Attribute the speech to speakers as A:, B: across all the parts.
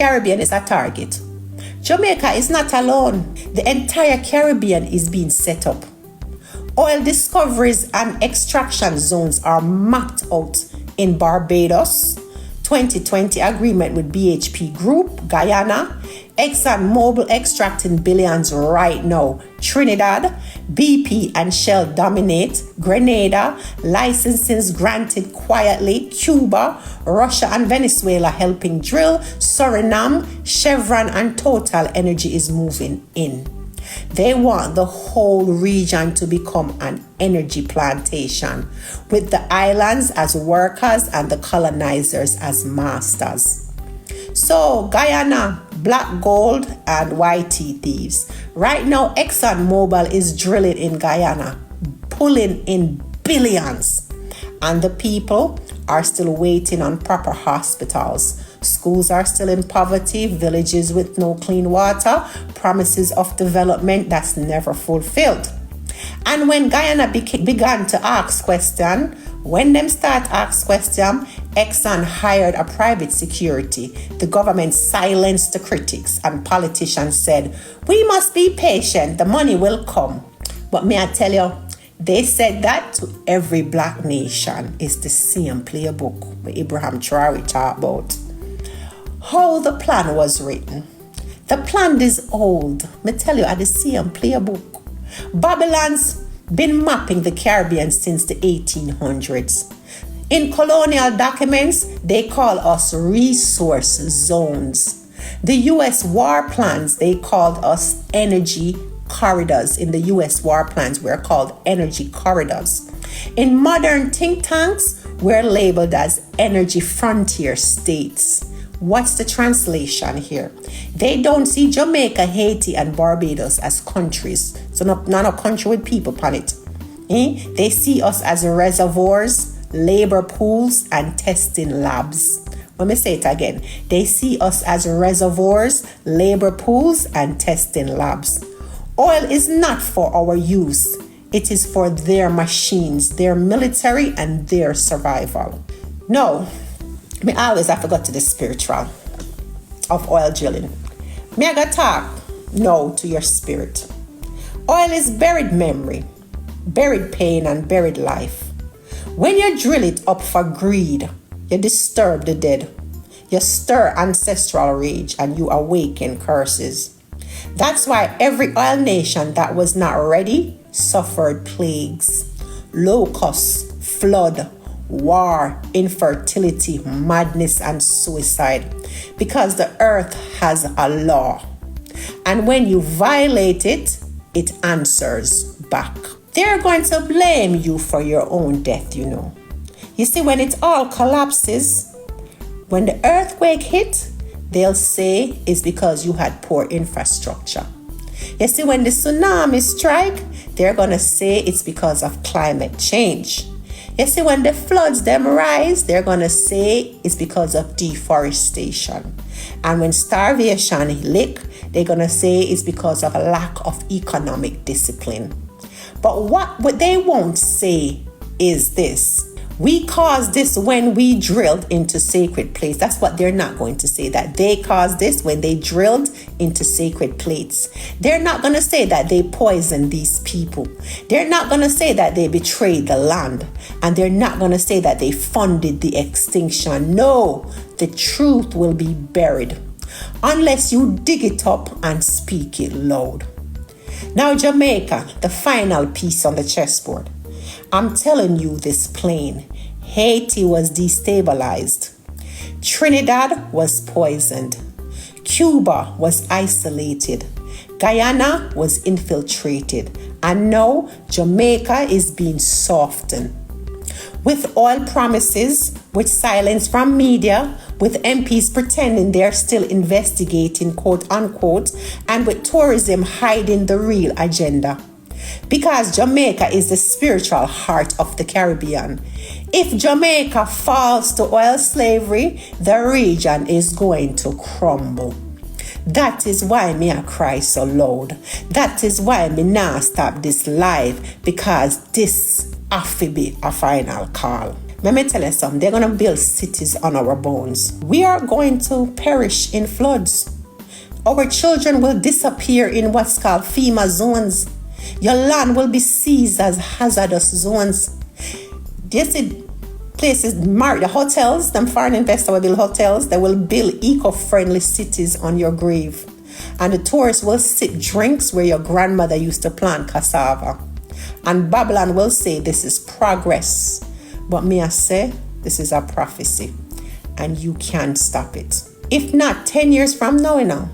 A: Caribbean is a target. Jamaica is not alone. The entire Caribbean is being set up. Oil discoveries and extraction zones are mapped out in Barbados, 2020 agreement with BHP Group, Guyana, ExxonMobil extracting billions right now, Trinidad, BP and Shell dominate, Grenada, licensings granted quietly, Cuba, Russia and Venezuela helping drill, Suriname, Chevron and Total Energy is moving in. They want the whole region to become an energy plantation, with the islands as workers and the colonizers as masters. So Guyana, black gold and white thieves. Right now, ExxonMobil is drilling in Guyana, pulling in billions. And the people are still waiting on proper hospitals. Schools are still in poverty, villages with no clean water, promises of development that's never fulfilled. And when Guyana began to ask question, when them start ask question, Exxon hired a private security. The government silenced the critics and politicians said, we must be patient, the money will come. But may I tell you, they said that to every black nation. It's the same playbook that Abraham Traore talked about. How the plan was written. The plan is old. Me tell you, at the same playbook. Babylon's been mapping the Caribbean since the 1800s. In colonial documents, they call us resource zones. The U.S. war plans, they called us energy corridors. In the U.S. war plans, we're called energy corridors. In modern think tanks, we're labeled as energy frontier states. What's the translation here? They don't see Jamaica, Haiti, and Barbados as countries. So not a country with people on it. They see us as reservoirs, labor pools, and testing labs. Let me say it again. They see us as reservoirs, labor pools, and testing labs. Oil is not for our use. It is for their machines, their military, and their survival. No. Me always have to go to the spiritual of oil drilling. Me I got talk no to your spirit. Oil is buried memory, buried pain and buried life. When you drill it up for greed, you disturb the dead. You stir ancestral rage and you awaken curses. That's why every oil nation that was not ready suffered plagues, locusts, flood, war, infertility, madness, and suicide, because the earth has a law. And when you violate it, it answers back. They're going to blame you for your own death, you know. You see, when it all collapses, when the earthquake hit, they'll say it's because you had poor infrastructure. You see, when the tsunami strike, they're going to say it's because of climate change. You see, when the floods them rise, they're going to say it's because of deforestation. And when starvation lick, they're going to say it's because of a lack of economic discipline. But what they won't say is this. We caused this when we drilled into sacred plates. That's what they're not going to say, that they caused this when they drilled into sacred plates. They're not going to say that they poisoned these people. They're not going to say that they betrayed the land. And they're not going to say that they funded the extinction. No, the truth will be buried unless you dig it up and speak it loud. Now, Jamaica, the final piece on the chessboard. I'm telling you this plain. Haiti was destabilized. Trinidad was poisoned. Cuba was isolated. Guyana was infiltrated. And now Jamaica is being softened. With oil promises, with silence from media, with MPs pretending they're still investigating, quote unquote, and with tourism hiding the real agenda. Because Jamaica is the spiritual heart of the Caribbean. If Jamaica falls to oil slavery, the region is going to crumble. That is why me I cry so loud. That is why me now stop this live, because this have to be a final call. Let me tell you something. They're going to build cities on our bones. We are going to perish in floods. Our children will disappear in what's called FEMA zones. Your land will be seized as hazardous zones. This is places, the hotels, them foreign investors will build hotels. They will build eco-friendly cities on your grave. And the tourists will sit drinks where your grandmother used to plant cassava. And Babylon will say this is progress. But me I say this is a prophecy. And you can't stop it. If not 10 years from now,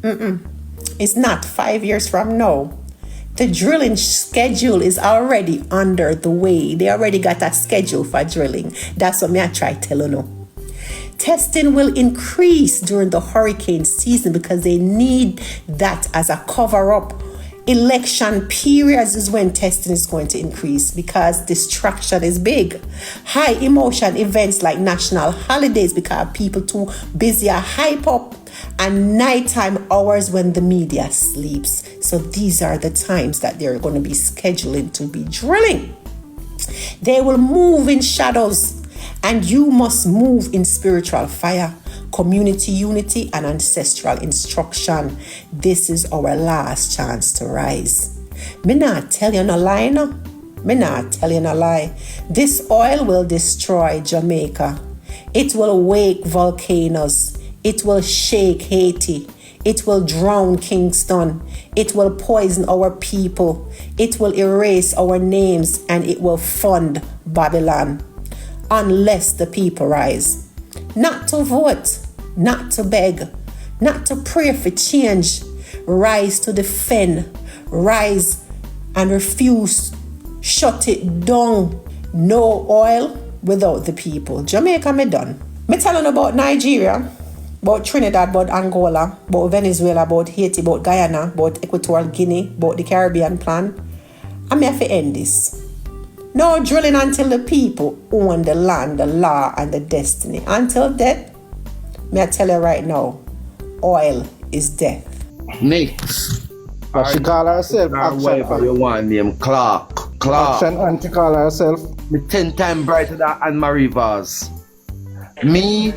A: it's not 5 years from now. The drilling schedule is already under the way. They already got a schedule for drilling. That's what me I try to tell you. Testing will increase during the hurricane season because they need that as a cover-up. Election periods is when testing is going to increase because distraction is big. High emotion events like national holidays because people too busy are hype up, and nighttime hours when the media sleeps. So these are the times that they're going to be scheduling to be drilling. They will move in shadows, and you must move in spiritual fire, community unity, and ancestral instruction. This is our last chance to rise. Me not tell you no lie, no. Me not tell you no lie. This oil will destroy Jamaica. It will wake volcanoes. It will shake Haiti. It will drown Kingston. It will poison our people. It will erase our names, and it will fund Babylon. Unless the people rise. Not to vote, not to beg, not to pray for change. Rise to defend. Rise and refuse. Shut it down. No oil without the people. Jamaica, me done. Me telling about Nigeria, about Trinidad, about Angola, about Venezuela, about Haiti, about Guyana, about Equatorial Guinea, about the Caribbean plan. And me have to end this. No drilling until the people own the land, the law, and the destiny. Until death, may I tell you right now, oil is death.
B: Next.
C: But she call herself
B: Whatever you want name, Clark.
C: Action and she call herself.
B: Me 10 times brighter than Anne-Marie Vaz. Me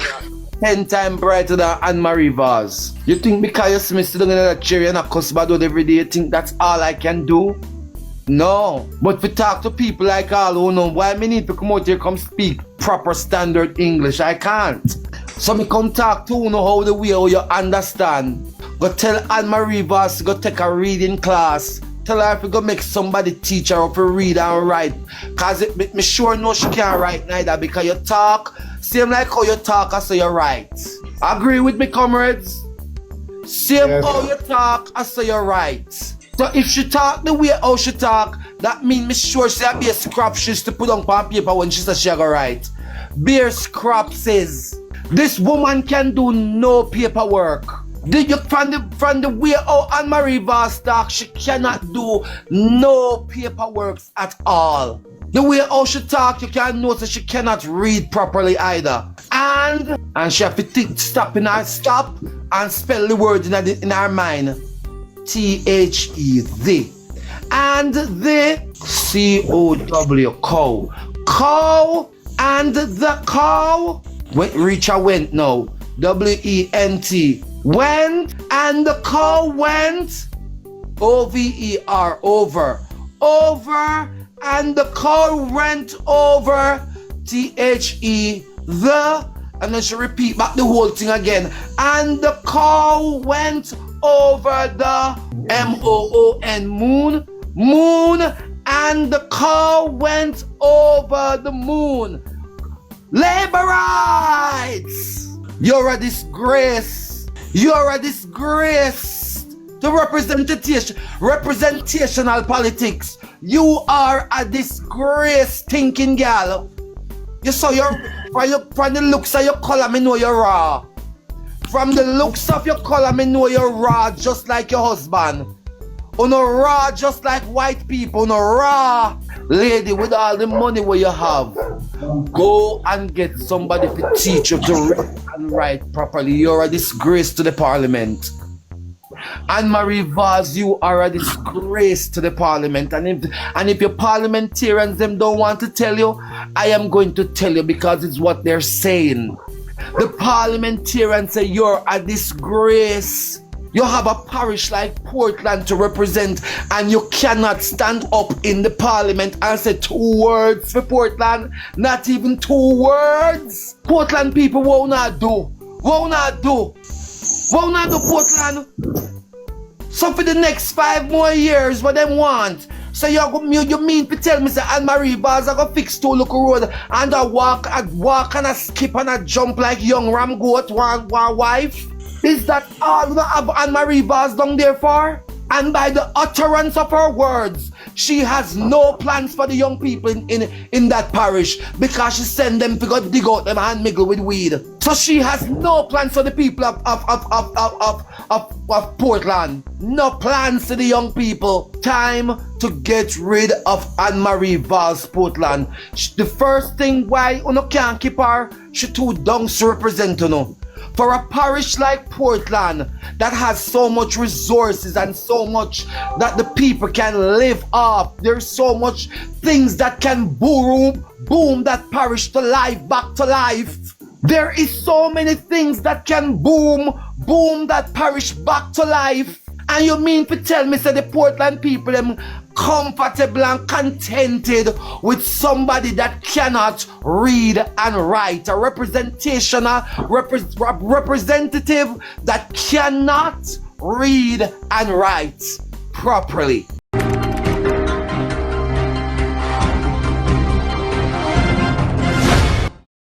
B: 10 times brighter than Anne-Marie Vaz. You think because you see me sitting in that chair and I cuss bad out every day, you think that's all I can do? No. But if you talk to people like all who know why me need to come out here come speak proper standard English, I can't. So me come talk to you know how the way how you understand. Go tell Anne-Marie Vaz to go take a reading class. Tell her if you go make somebody teach her how to read and write. Cause me sure know she can't write neither because you talk, same like how you talk as so you write. Agree with me, comrades? Same
C: Yes.
B: how you talk as so you write. So if she talk the way how she talk, that mean me sure she have a scrap she's to put on paper when she says she go write. Beer scrap says this woman can do no paperwork. Did you from the way how Anne-Marie Vaz talk, she cannot do no paperwork at all. The way how she talk, you can notice she cannot read properly either. And she have to stop in her stop and spell the words in her mind. T-H-E-Z. And the C-O-W, cow. Cow and the cow. Reach a went now. W-E-N-T. Went and the cow went. O-V-E-R, over. Over and the cow went over. T-H-E, the. And then she repeat back the whole thing again. And the cow went over the M-O-O-N, moon. Moon. And the cow went over the moon. Labor rights! You're a disgrace. You're a disgrace to representational politics. You are a disgrace, thinking gal. You saw from the looks of your color, me know you're raw. From the looks of your color, me know you're raw, just like your husband. Uno raw, just like white people. Uno raw, lady with all the money where you have. Go and get somebody to teach you to read and write properly. You're a disgrace to the parliament. Anne-Marie Vaz, you are a disgrace to the parliament. And if your parliamentarians them don't want to tell you, I am going to tell you because it's what they're saying. The parliamentarians say you're a disgrace. You have a parish like Portland to represent, and you cannot stand up in the parliament and say 2 words for Portland. Not even 2 words. Portland people won't not do. Won't not do. Won't not do Portland. So for the next 5 more years, what they want? So you mean to tell me say Anne-Marie Bars are gonna fix 2 local road and I walk and I skip and I jump like young ram goat one wife? Is that all we have Anne-Marie Bars down there for? And by the utterance of her words, she has no plans for the young people in that parish because she send them to go dig out them and mingle with weed. So she has no plans for the people of Portland. No plans to the young people. Time to get rid of Anne-Marie Valls Portland. The first thing why you can't keep her, she too dung to represent you. For a parish like Portland that has so much resources and so much that the people can live off, there's so much things that can boom that parish to life, back to life. There is so many things that can boom that parish back to life. And you mean to tell me, say the Portland people them comfortable and contented with somebody that cannot read and write, a representative that cannot read and write properly.